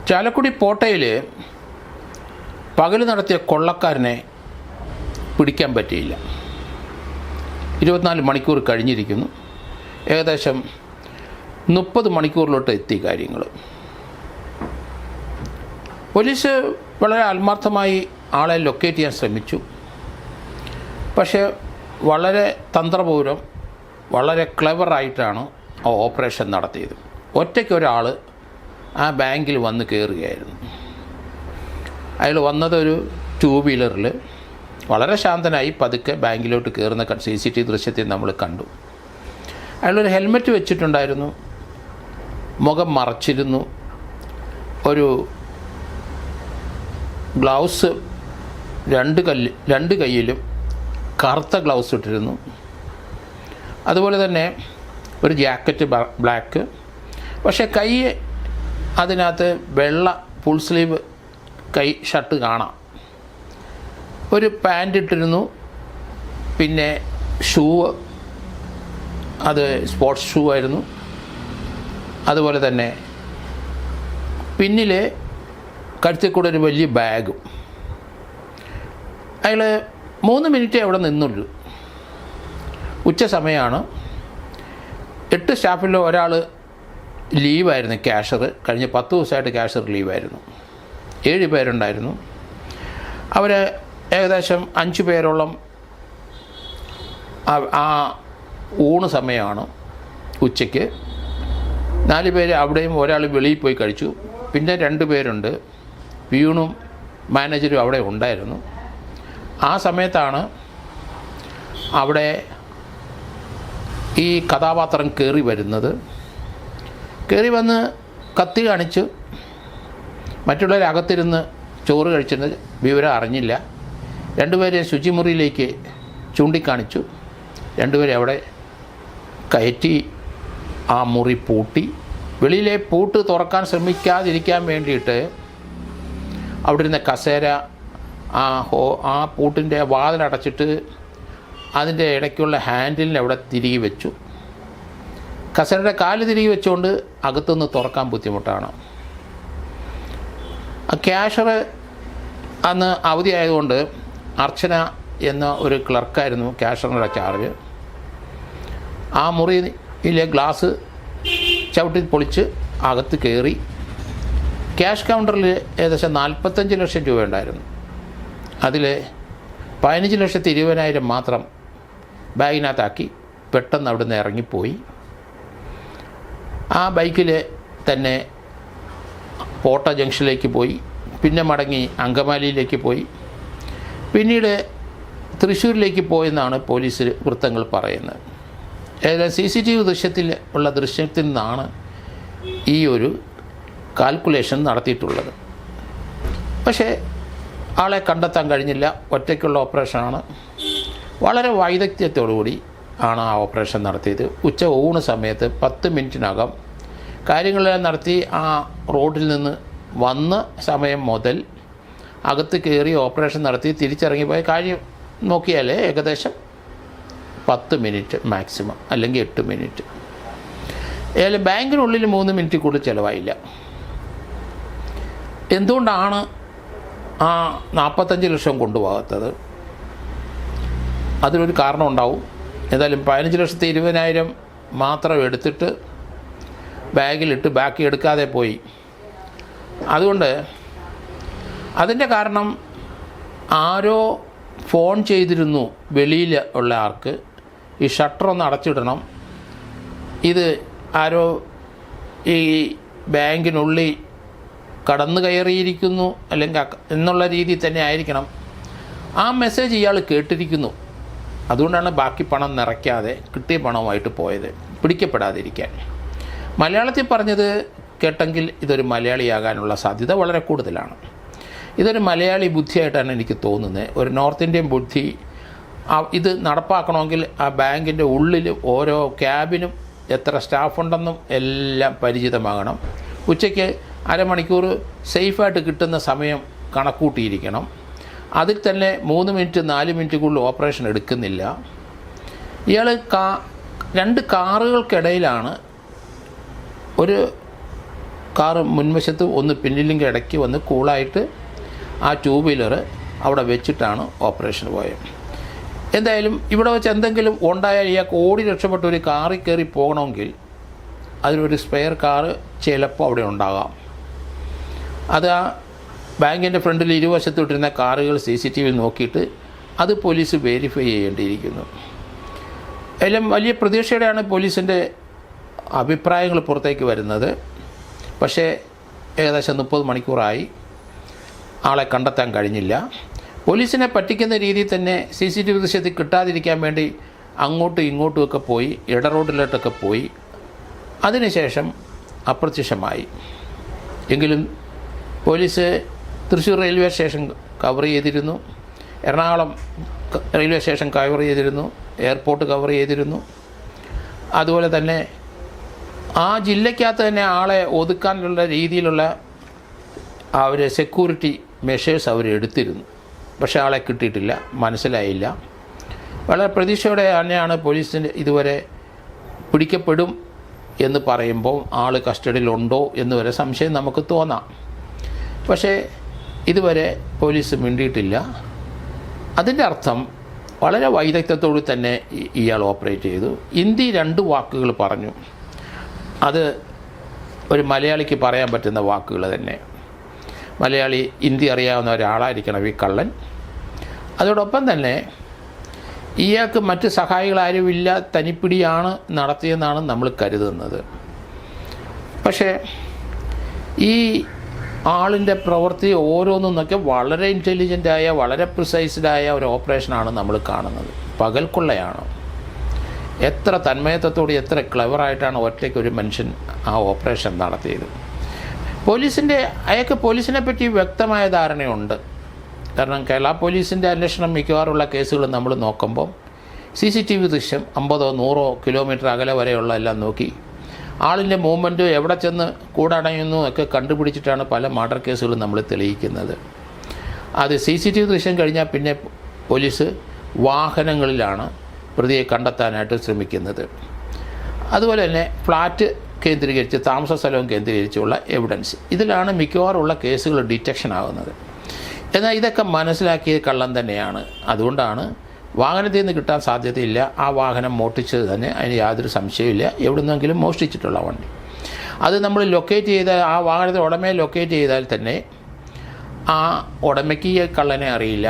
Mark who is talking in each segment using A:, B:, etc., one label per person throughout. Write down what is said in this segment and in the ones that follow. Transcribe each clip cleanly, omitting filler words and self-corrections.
A: ചാലക്കുടി പോട്ടയിൽ പകൽ നടത്തിയ കൊള്ളക്കാരനെ പിടിക്കാൻ പറ്റിയില്ല. 24 മണിക്കൂർ കഴിഞ്ഞിരിക്കുന്നു. ഏകദേശം 30 മണിക്കൂറിലോട്ട് എത്തി കാര്യങ്ങൾ. പോലീസ് വളരെ ആത്മാർത്ഥമായി ആളെ ലൊക്കേറ്റ് ചെയ്യാൻ ശ്രമിച്ചു. പക്ഷേ വളരെ തന്ത്രപൂർവ്വം, വളരെ ക്ലെവറായിട്ടാണ് ആ ഓപ്പറേഷൻ നടത്തിയത്. ഒറ്റയ്ക്കൊരാൾ ആ ബാങ്കിൽ വന്ന് കയറുകയായിരുന്നു. അയാൾ വന്നതൊരു 2 വീലറിൽ വളരെ ശാന്തനായി പതുക്കെ ബാങ്കിലോട്ട് കയറുന്ന CCTV ദൃശ്യത്തിൽ നമ്മൾ കണ്ടു. അയാളൊരു ഹെൽമെറ്റ് വെച്ചിട്ടുണ്ടായിരുന്നു, മുഖം മറച്ചിരുന്നു, ഒരു ഗ്ലൗസ് രണ്ട് കയ്യിലും കറുത്ത ഗ്ലൗസ് ഇട്ടിരുന്നു. അതുപോലെ തന്നെ ഒരു ജാക്കറ്റ് ബ്ലാക്ക്, പക്ഷേ കൈ അതിനകത്ത് വെള്ള ഫുൾ സ്ലീവ് ഷർട്ട് കാണാം. ഒരു പാൻ്റ് ഇട്ടിരുന്നു, പിന്നെ ഷൂവ് അത് സ്പോർട്സ് ഷൂ ആയിരുന്നു. അതുപോലെ തന്നെ പിന്നിൽ കഴുത്തിൽ കൂടെ ഒരു വലിയ ബാഗും. അയാൾ 3 മിനിറ്റേ അവിടെ നിന്നുള്ളൂ. ഉച്ച സമയമാണ്. 8 സ്റ്റാഫിൽ ഒരാൾ ലീവായിരുന്നു, ക്യാഷർ. കഴിഞ്ഞ 10 ദിവസമായിട്ട് ക്യാഷർ ലീവായിരുന്നു. 7 പേരുണ്ടായിരുന്നു. അവർ ഏകദേശം 5 പേരോളം ആ ഊണ് സമയമാണ് ഉച്ചയ്ക്ക്. 4 പേര് അവിടെയും ഒരാൾ വെളിയിൽ പോയി കഴിച്ചു. പിന്നെ 2 പേരുണ്ട്, പ്യൂണും മാനേജരും അവിടെ ഉണ്ടായിരുന്നു. ആ സമയത്താണ് അവിടെ ഈ കഥാപാത്രം കയറി വരുന്നത്. കയറി വന്ന് കത്തി കാണിച്ചു. മറ്റുള്ളവർ അകത്തിരുന്ന് ചോറ് കഴിച്ചിരുന്ന വിവരം അറിഞ്ഞില്ല. 2 പേരെ ശുചിമുറിയിലേക്ക് ചൂണ്ടിക്കാണിച്ചു. 2 പേരെ അവിടെ കയറ്റി ആ മുറി പൂട്ടി. വെളിയിലെ പൂട്ട് തുറക്കാൻ ശ്രമിക്കാതിരിക്കാൻ വേണ്ടിയിട്ട് അവിടെ ഇരുന്ന കസേര ആ പൂട്ടിൻ്റെ വാതിലടച്ചിട്ട് അതിൻ്റെ ഇടയ്ക്കുള്ള ഹാൻഡിലിനെ അവിടെ തിരികെ വെച്ചു. കസേരയുടെ കാല് തിരികെ വെച്ചുകൊണ്ട് അകത്തുനിന്ന് തുറക്കാൻ ബുദ്ധിമുട്ടാണ്. ക്യാഷർ അന്ന് അവധിയായതുകൊണ്ട് അർച്ചന എന്ന ഒരു ക്ലർക്കായിരുന്നു ക്യാഷറിൻ്റെ ചാർജ്. ആ മുറിയിലെ ഗ്ലാസ് ചവിട്ടി പൊളിച്ച് അകത്ത് കയറി. ക്യാഷ് കൗണ്ടറിൽ ഏകദേശം 45 ലക്ഷം രൂപ ഉണ്ടായിരുന്നു. അതിൽ 15,20,000 മാത്രം ബാഗിനകത്താക്കി പെട്ടെന്ന് അവിടെ നിന്ന് ഇറങ്ങിപ്പോയി. ആ ബൈക്കിൽ തന്നെ പോട്ട ജംഗ്ഷനിലേക്ക് പോയി. പിന്നെ മടങ്ങി അങ്കമാലിയിലേക്ക് പോയി. പിന്നീട് തൃശ്ശൂരിലേക്ക് പോയെന്നാണ് പോലീസ് വൃത്തങ്ങൾ പറയുന്നത്. ഏതായാലും CCTV ദൃശ്യത്തിൽ ഉള്ള ദൃശ്യത്തിൽ നിന്നാണ് ഈ ഒരു കാൽക്കുലേഷൻ നടത്തിയിട്ടുള്ളത്. പക്ഷേ ആളെ കണ്ടെത്താൻ കഴിഞ്ഞില്ല. ഒറ്റയ്ക്കുള്ള ഓപ്പറേഷനാണ്. വളരെ വൈദഗ്ധ്യത്തോടുകൂടി ആണ് ആ ഓപ്പറേഷൻ നടത്തിയത്. ഉച്ച ഊണ് സമയത്ത് 10 മിനിറ്റിനകം കാര്യങ്ങളെല്ലാം നടത്തി. ആ റോഡിൽ നിന്ന് വന്ന സമയം മുതൽ അകത്ത് കയറി ഓപ്പറേഷൻ നടത്തി തിരിച്ചിറങ്ങിപ്പോയ കാര്യം നോക്കിയാൽ ഏകദേശം 10 മിനിറ്റ് മാക്സിമം, അല്ലെങ്കിൽ 8 മിനിറ്റ്. ഏതായാലും ബാങ്കിനുള്ളിൽ 3 മിനിറ്റ് കൂടുതൽ ചിലവായില്ല. എന്തുകൊണ്ടാണ് ആ 45 ലക്ഷം കൊണ്ടുപോകാത്തത്? അതിനൊരു കാരണം ഉണ്ടാവും. ഏതായാലും 15,20,000 മാത്രം എടുത്തിട്ട് ബാഗിലിട്ട് ബാക്കി എടുക്കാതെ പോയി. അതുകൊണ്ട് അതിൻ്റെ കാരണം ആരോ ഫോൺ ചെയ്തിരുന്നു വെളിയിൽ ഉള്ള ആൾക്ക്, ഈ ഷട്ടറൊന്ന് അടച്ചിടണം, ഇത് ആരോ ഈ ബാങ്കിനുള്ളിൽ കടന്നു കയറിയിരിക്കുന്നു അല്ലെങ്കിൽ എന്നുള്ള രീതിയിൽ തന്നെ ആയിരിക്കണം. ആ മെസ്സേജ് ഇയാൾ കേട്ടിരിക്കുന്നു. അതുകൊണ്ടാണ് ബാക്കി പണം നിറയ്ക്കാതെ കിട്ടിയ പണവുമായിട്ട് പോയത്, പിടിക്കപ്പെടാതിരിക്കാൻ. മലയാളത്തിൽ പറഞ്ഞത് കേട്ടെങ്കിൽ ഇതൊരു മലയാളിയാകാനുള്ള സാധ്യത വളരെ കൂടുതലാണ്. ഇതൊരു മലയാളി ബുദ്ധിയായിട്ടാണ് എനിക്ക് തോന്നുന്നത്. ഒരു നോർത്ത് ഇന്ത്യൻ ബുദ്ധി. ഇത് നടപ്പാക്കണമെങ്കിൽ ആ ബാങ്കിൻ്റെ ഉള്ളിൽ ഓരോ ക്യാബിനും എത്ര സ്റ്റാഫുണ്ടെന്നും എല്ലാം പരിചിതമാകണം. ഉച്ചയ്ക്ക് അരമണിക്കൂർ സേഫായിട്ട് കിട്ടുന്ന സമയം കണക്കൂട്ടിയിരിക്കണം. അതിൽ തന്നെ 3 മിനിറ്റ് 4 മിനിറ്റ് കൂടുതൽ ഓപ്പറേഷൻ എടുക്കുന്നില്ല. ഇയാൾ 2 കാറുകൾക്കിടയിലാണ് ഒരു കാറ് മുൻവശത്ത് ഒന്ന് പിന്നിലും ഇടയ്ക്ക് വന്ന് കൂളായിട്ട് ആ ടൂ വീലർ അവിടെ വെച്ചിട്ടാണ് ഓപ്പറേഷന് പോയത്. എന്തായാലും ഇവിടെ വെച്ച് എന്തെങ്കിലും ഉണ്ടായാൽ ഇയാൾക്ക് ഓടി രക്ഷപ്പെട്ട ഒരു കാറിൽ കയറി പോകണമെങ്കിൽ അതിനൊരു സ്പെയർ കാറ് ചിലപ്പോൾ അവിടെ ഉണ്ടാകാം. അത് ആ ബാങ്കിൻ്റെ ഫ്രണ്ടിൽ ഇരുവശത്ത് ഇട്ടിരുന്ന കാറുകൾ CCTV നോക്കിയിട്ട് അത് പോലീസ് വെരിഫൈ ചെയ്യേണ്ടിയിരിക്കുന്നു. എല്ലാം വലിയ പ്രതീക്ഷയോടെയാണ് പോലീസിൻ്റെ അഭിപ്രായങ്ങൾ പുറത്തേക്ക് വരുന്നത്. പക്ഷേ ഏകദേശം 30 മണിക്കൂറായി, ആളെ കണ്ടെത്താൻ കഴിഞ്ഞില്ല. പോലീസിനെ പറ്റിക്കുന്ന രീതിയിൽ തന്നെ CCTV ദൃശ്യത്തിൽ കിട്ടാതിരിക്കാൻ വേണ്ടി അങ്ങോട്ടും ഇങ്ങോട്ടുമൊക്കെ പോയി, ഇടറോഡിലോട്ടൊക്കെ പോയി. അതിനുശേഷം അപ്രത്യക്ഷമായി. എങ്കിലും police Thrissur railway station cover ചെയ്തിരുന്നു, എറണാകുളം റെയിൽവേ സ്റ്റേഷൻ കവർ ചെയ്തിരുന്നു, എയർപോർട്ട് കവർ ചെയ്തിരുന്നു. അതുപോലെ തന്നെ ആ ജില്ലയ്ക്കകത്ത് തന്നെ ആളെ ഒതുക്കാനുള്ള രീതിയിലുള്ള സെക്യൂരിറ്റി മെഷേഴ്സ് അവർ എടുത്തിരുന്നു. പക്ഷേ ആളെ കിട്ടിയിട്ടില്ല, മനസ്സിലായില്ല. വളരെ പ്രതീക്ഷയോടെ തന്നെയാണ് പോലീസിന് ഇതുവരെ പിടിക്കപ്പെടും എന്ന് പറയുമ്പോൾ ആൾ കസ്റ്റഡിയിലുണ്ടോ എന്ന് വരെ സംശയം നമുക്ക് തോന്നാം. പക്ഷേ ഇതുവരെ പോലീസ് മിണ്ടിയിട്ടില്ല. അതിൻ്റെ അർത്ഥം വളരെ വൈദഗ്ധ്യത്തോട് തന്നെ ഇയാൾ ഓപ്പറേറ്റ് ചെയ്തു. ഹിന്ദി 2 വാക്കുകൾ പറഞ്ഞു. അത് ഒരു മലയാളിക്ക് പറയാൻ പറ്റുന്ന വാക്കുകൾ തന്നെ. മലയാളി ഹിന്ദി അറിയാവുന്ന ഒരാളായിരിക്കണം ഈ കള്ളൻ. അതോടൊപ്പം തന്നെ ഇയാൾക്ക് മറ്റ് സഹായികളാരുമില്ല, തനിപ്പിടിയാണ് നടത്തിയെന്നാണ് നമ്മൾ കരുതുന്നത്. പക്ഷേ ഈ ആളിൻ്റെ പ്രവൃത്തി ഓരോന്നൊക്കെ വളരെ ഇൻ്റലിജൻ്റായ, വളരെ പ്രിസൈസ്ഡായ ഒരു ഓപ്പറേഷനാണ് നമ്മൾ കാണുന്നത്. പകൽക്കൊള്ളയാണ്. എത്ര തന്മയത്വത്തോടെ, എത്ര ക്ലെവറായിട്ടാണ് ഒറ്റയ്ക്ക് ഒരു മനുഷ്യൻ ആ ഓപ്പറേഷൻ നടത്തിയത്. അയാൾക്ക് പോലീസിനെ പറ്റി വ്യക്തമായ ധാരണയുണ്ട്. കാരണം കേരള പോലീസിൻ്റെ അന്വേഷണം മിക്കവാറുള്ള കേസുകൾ നമ്മൾ നോക്കുമ്പോൾ CCTV ദൃശ്യം 50-100 കിലോമീറ്റർ അകലെ വരെയുള്ള എല്ലാം നോക്കി ആളിൻ്റെ മൂവ്മെൻറ്റ് എവിടെ ചെന്ന് കൂടണയുന്നു ഒക്കെ കണ്ടുപിടിച്ചിട്ടാണ് പല മർഡർ കേസുകളും നമ്മൾ തെളിയിക്കുന്നത്. അത് CCTV ദൃശ്യം കഴിഞ്ഞാൽ പിന്നെ പോലീസ് വാഹനങ്ങളിലാണ് പ്രതിയെ കണ്ടെത്താനായിട്ട് ശ്രമിക്കുന്നത്. അതുപോലെ തന്നെ ഫ്ലാറ്റ് കേന്ദ്രീകരിച്ച്, താമസ സ്ഥലവും കേന്ദ്രീകരിച്ചുള്ള എവിഡൻസ്, ഇതിലാണ് മിക്കവാറുള്ള കേസുകൾ ഡിറ്റക്ഷൻ ആകുന്നത്. എന്നാൽ ഇതൊക്കെ മനസ്സിലാക്കിയ കള്ളൻ തന്നെയാണ്. അതുകൊണ്ടാണ് വാഹനത്തിൽ നിന്ന് കിട്ടാൻ സാധ്യതയില്ല. ആ വാഹനം മോഷ്ടിച്ചത് തന്നെ, അതിന് യാതൊരു സംശയമില്ല. എവിടുന്നെങ്കിലും മോഷ്ടിച്ചിട്ടുള്ള വണ്ടി അത് നമ്മൾ ലൊക്കേറ്റ് ചെയ്താൽ, ആ വാഹനത്തെ ഉടമയെ ലൊക്കേറ്റ് ചെയ്താൽ തന്നെ ആ ഉടമയ്ക്ക് ഈ കള്ളനെ അറിയില്ല,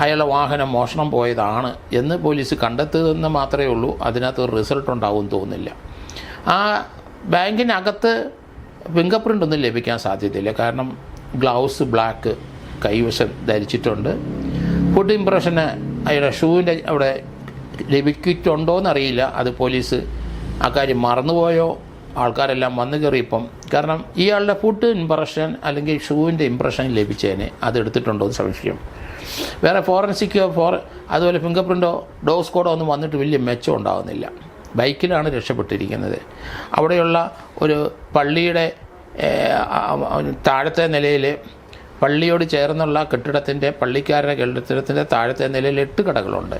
A: അയാളുടെ വാഹനം മോഷണം പോയതാണ് എന്ന് പോലീസ് കണ്ടെത്തുമെന്ന് മാത്രമേ ഉള്ളൂ. അതിനകത്ത് ഒരു റിസൾട്ട് ഉണ്ടാവും തോന്നുന്നില്ല. ആ ബാങ്കിനകത്ത് ഫിംഗർ പ്രിൻ്റ് ഒന്നും ലഭിക്കാൻ സാധ്യതയില്ല. കാരണം ഗ്ലൗസ് ബ്ലാക്ക് കൈവശം ധരിച്ചിട്ടുണ്ട്. ഫുഡ് ഇംപ്രഷന് അയാളുടെ ഷൂവിൻ്റെ അവിടെ ലഭിച്ചിട്ടുണ്ടോയെന്നറിയില്ല. അത് പോലീസ് അക്കാര്യം മറന്നുപോയോ, ആൾക്കാരെല്ലാം വന്നു കയറിയപ്പം. കാരണം ഇയാളുടെ ഫുഡ് ഇംപ്രഷൻ അല്ലെങ്കിൽ ഷൂവിൻ്റെ ഇംപ്രഷൻ ലഭിച്ചതിന് അതെടുത്തിട്ടുണ്ടോ എന്ന് സംശയം. വേറെ ഫോറൻസിക്കോ അതുപോലെ ഫിംഗർ പ്രിൻ്റോ ഡോസ് കോഡോ ഒന്നും വന്നിട്ട് വലിയ മെച്ചം ഉണ്ടാകുന്നില്ല. ബൈക്കിലാണ് രക്ഷപ്പെട്ടിരിക്കുന്നത്. അവിടെയുള്ള ഒരു പള്ളിയുടെ താഴത്തെ നിലയിൽ, പള്ളിയോട് ചേർന്നുള്ള കെട്ടിടത്തിൻ്റെ, പള്ളിക്കാരുടെ കെട്ടിടത്തിൻ്റെ താഴത്തെ നിലയിൽ 8 കടകളുണ്ട്.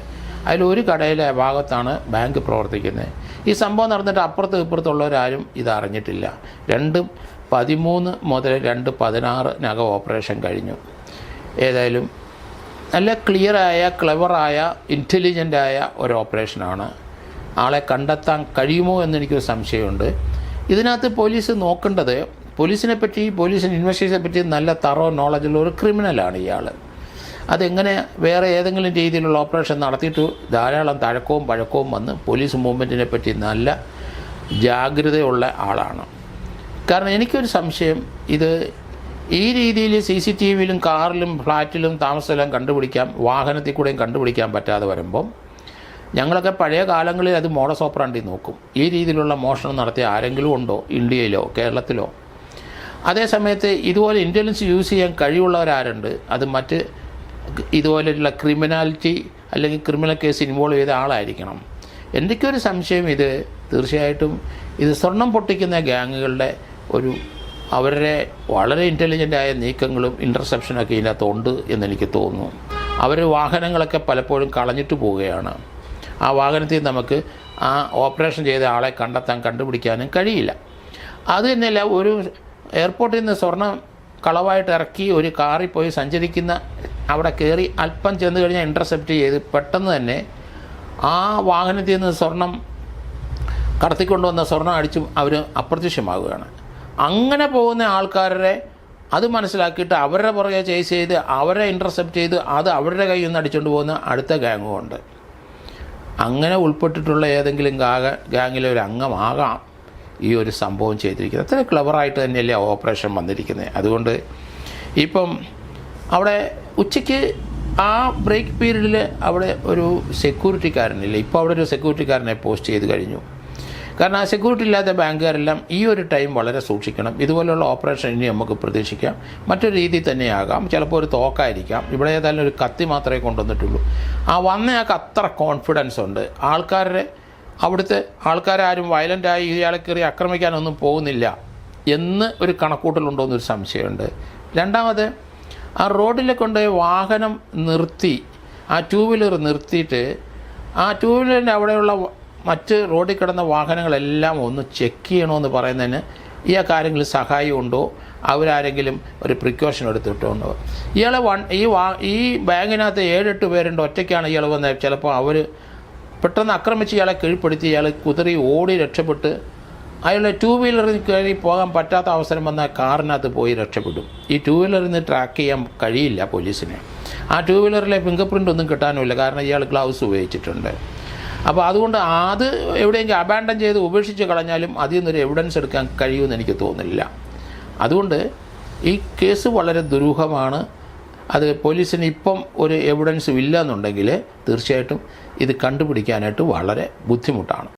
A: അതിലൊരു കടയിലെ ഭാഗത്താണ് ബാങ്ക് പ്രവർത്തിക്കുന്നത്. ഈ സംഭവം നടന്നിട്ട് അപ്പുറത്ത് ഇപ്പുറത്തുള്ളവരാരും ഇതറിഞ്ഞിട്ടില്ല. 2:13 മുതൽ 2:16 ഓപ്പറേഷൻ കഴിഞ്ഞു. ഏതായാലും നല്ല ക്ലിയറായ, ക്ലെവറായ, ഇൻ്റലിജൻ്റായ ഒരു ഓപ്പറേഷനാണ്. ആളെ കണ്ടെത്താൻ കഴിയുമോ എന്നെനിക്കൊരു സംശയമുണ്ട്. ഇതിനകത്ത് പോലീസ് നോക്കേണ്ടത്, പോലീസിനെ പറ്റി, പോലീസിന് ഇൻവെസ്റ്റിഗേഷനെ പറ്റി നല്ല തറോ നോളജുള്ള ഒരു ക്രിമിനലാണ് ഇയാൾ. അതെങ്ങനെ വേറെ ഏതെങ്കിലും രീതിയിലുള്ള ഓപ്പറേഷൻ നടത്തിയിട്ട് ധാരാളം തഴക്കവും പഴക്കവും വന്ന് പോലീസ് മൂവ്മെൻറ്റിനെ പറ്റി നല്ല ജാഗ്രതയുള്ള ആളാണ്. കാരണം എനിക്കൊരു സംശയം, ഇത് ഈ രീതിയിൽ CCTVയിലും കാറിലും ഫ്ലാറ്റിലും താമസമെല്ലാം കണ്ടുപിടിക്കാം, വാഹനത്തിൽ കൂടെയും കണ്ടുപിടിക്കാൻ പറ്റാതെ വരുമ്പം ഞങ്ങളൊക്കെ പഴയ കാലങ്ങളിൽ അത് മോഡസ് ഓപ്പറാണ്ടി നോക്കും. ഈ രീതിയിലുള്ള മോഷണം നടത്തിയ ആരെങ്കിലും ഉണ്ടോ ഇന്ത്യയിലോ കേരളത്തിലോ? അതേസമയത്ത് ഇതുപോലെ ഇൻ്റലിജൻസ് യൂസ് ചെയ്യാൻ കഴിവുള്ളവരാരുണ്ട്? അത് മറ്റ് ഇതുപോലെയുള്ള ക്രിമിനാലിറ്റി അല്ലെങ്കിൽ ക്രിമിനൽ കേസ് ഇൻവോൾവ് ചെയ്ത ആളായിരിക്കണം. എനിക്കൊരു സംശയം, ഇത് തീർച്ചയായിട്ടും ഇത് സ്വർണം പൊട്ടിക്കുന്ന ഗ്യാങ്ങുകളുടെ അവരുടെ വളരെ ഇൻ്റലിജൻ്റായ നീക്കങ്ങളും ഇൻ്റർസെപ്ഷനൊക്കെ ഇതിനകത്തുണ്ട് എന്നെനിക്ക് തോന്നുന്നു. അവർ വാഹനങ്ങളൊക്കെ പലപ്പോഴും കളഞ്ഞിട്ട് പോവുകയാണ്. ആ വാഹനത്തിൽ നമുക്ക് ആ ഓപ്പറേഷൻ ചെയ്ത ആളെ കണ്ടുപിടിക്കാനും കഴിയില്ല. അത് തന്നെയല്ല, ഒരു എയർപോർട്ടിൽ നിന്ന് സ്വർണം കളവായിട്ട് ഇറക്കി ഒരു കാറിൽ പോയി സഞ്ചരിക്കുന്ന അവിടെ കയറി അല്പം ചെന്ന് കഴിഞ്ഞാൽ ഇൻ്റർസെപ്റ്റ് ചെയ്ത് പെട്ടെന്ന് തന്നെ ആ വാഹനത്തിൽ നിന്ന് സ്വർണം കടത്തിക്കൊണ്ടുവന്ന സ്വർണം അടിച്ച് അവർ അപ്രത്യക്ഷമാവുകയാണ്. അങ്ങനെ പോകുന്ന ആൾക്കാരെ അത് മനസ്സിലാക്കിയിട്ട് അവരുടെ പുറകെ ചേസ് ചെയ്ത് അവരെ ഇൻ്റർസെപ്റ്റ് ചെയ്ത് അത് അവരുടെ കയ്യിൽ നിന്ന് അടിച്ചുകൊണ്ട് പോകുന്ന അടുത്ത ഗാങ്ങുമുണ്ട്. അങ്ങനെ ഉൾപ്പെട്ടിട്ടുള്ള ഏതെങ്കിലും ഗാങ്ങിലെ ഒരു അംഗമാകാം ഈ ഒരു സംഭവം ചെയ്തിരിക്കുന്നത്. അത്ര ക്ലവറായിട്ട് തന്നെയല്ലേ ഓപ്പറേഷൻ വന്നിരിക്കുന്നത്. അതുകൊണ്ട് ഇപ്പം അവിടെ ഉച്ചയ്ക്ക് ആ ബ്രേക്ക് പീരീഡിൽ അവിടെ ഒരു സെക്യൂരിറ്റിക്കാരനില്ല. ഇപ്പോൾ അവിടെ ഒരു സെക്യൂരിറ്റിക്കാരനെ പോസ്റ്റ് ചെയ്ത് കഴിഞ്ഞു. കാരണം ആ സെക്യൂരിറ്റി ഇല്ലാത്ത ബാങ്കുകാരെല്ലാം ഈ ഒരു ടൈം വളരെ സൂക്ഷിക്കണം. ഇതുപോലുള്ള ഓപ്പറേഷൻ ഇനി നമുക്ക് പ്രതീക്ഷിക്കാം. മറ്റൊരു രീതിയിൽ തന്നെയാകാം. ചിലപ്പോൾ ഒരു തോക്കായിരിക്കാം. ഇവിടെ ഏതായാലും ഒരു കത്തി മാത്രമേ കൊണ്ടുവന്നിട്ടുള്ളൂ. വന്നയാൾക്ക് അത്ര കോൺഫിഡൻസ് ഉണ്ട്. അവിടുത്തെ ആൾക്കാരും വയലൻ്റായി ഇയാളെ കയറി ആക്രമിക്കാനൊന്നും പോകുന്നില്ല എന്ന് ഒരു കണക്കൂട്ടലുണ്ടോ എന്നൊരു സംശയമുണ്ട്. രണ്ടാമത് ആ റോഡിൽ കൊണ്ടുപോയി വാഹനം നിർത്തി ആ ടൂ വീലർ നിർത്തിയിട്ട് ആ ടൂ വീലറിൻ്റെ അവിടെയുള്ള മറ്റ് റോഡിൽ കിടന്ന വാഹനങ്ങളെല്ലാം ഒന്ന് ചെക്ക് ചെയ്യണമെന്ന് പറയുന്നതിന് ഈ കാര്യങ്ങളിൽ സഹായമുണ്ടോ, അവരാരെങ്കിലും ഒരു പ്രിക്കോഷൻ എടുത്തിട്ടുണ്ടോ? ഇയാളെ ഈ ബാങ്കിനകത്ത് 7-8 പേരുണ്ട്. ഒറ്റയ്ക്കാണ് ഇയാൾ വന്നത്. ചിലപ്പോൾ അവർ പെട്ടെന്ന് ആക്രമിച്ച് ഇയാളെ കീഴ്പ്പെടുത്തി ഇയാൾ കുതിറി ഓടി രക്ഷപ്പെട്ട് അയാളെ ടൂ വീലറിൽ കയറി പോകാൻ പറ്റാത്ത അവസരം വന്നാൽ കാറിനകത്ത് പോയി രക്ഷപ്പെടും. ഈ ടൂ വീലറിൽ നിന്ന് ട്രാക്ക് ചെയ്യാൻ കഴിയില്ല പോലീസിന്. ആ ടൂ വീലറിലെ ഫിംഗർ പ്രിൻ്റ് ഒന്നും കിട്ടാനുമില്ല. കാരണം ഇയാൾ ഗ്ലൗസ് ഉപയോഗിച്ചിട്ടുണ്ട്. അപ്പോൾ അതുകൊണ്ട് അത് എവിടെയെങ്കിലും അബാൻഡൻ ചെയ്ത് ഉപേക്ഷിച്ച് കളഞ്ഞാലും അതിൽ നിന്നൊരു എവിഡൻസ് എടുക്കാൻ കഴിയുമെന്ന് എനിക്ക് തോന്നുന്നില്ല. അതുകൊണ്ട് ഈ കേസ് വളരെ ദുരൂഹമാണ്. അത് പോലീസിന് ഇപ്പം ഒരു എവിഡൻസും ഇല്ല എന്നുണ്ടെങ്കിൽ തീർച്ചയായിട്ടും ഇത് കണ്ടുപിടിക്കാനായിട്ട് വളരെ ബുദ്ധിമുട്ടാണ്.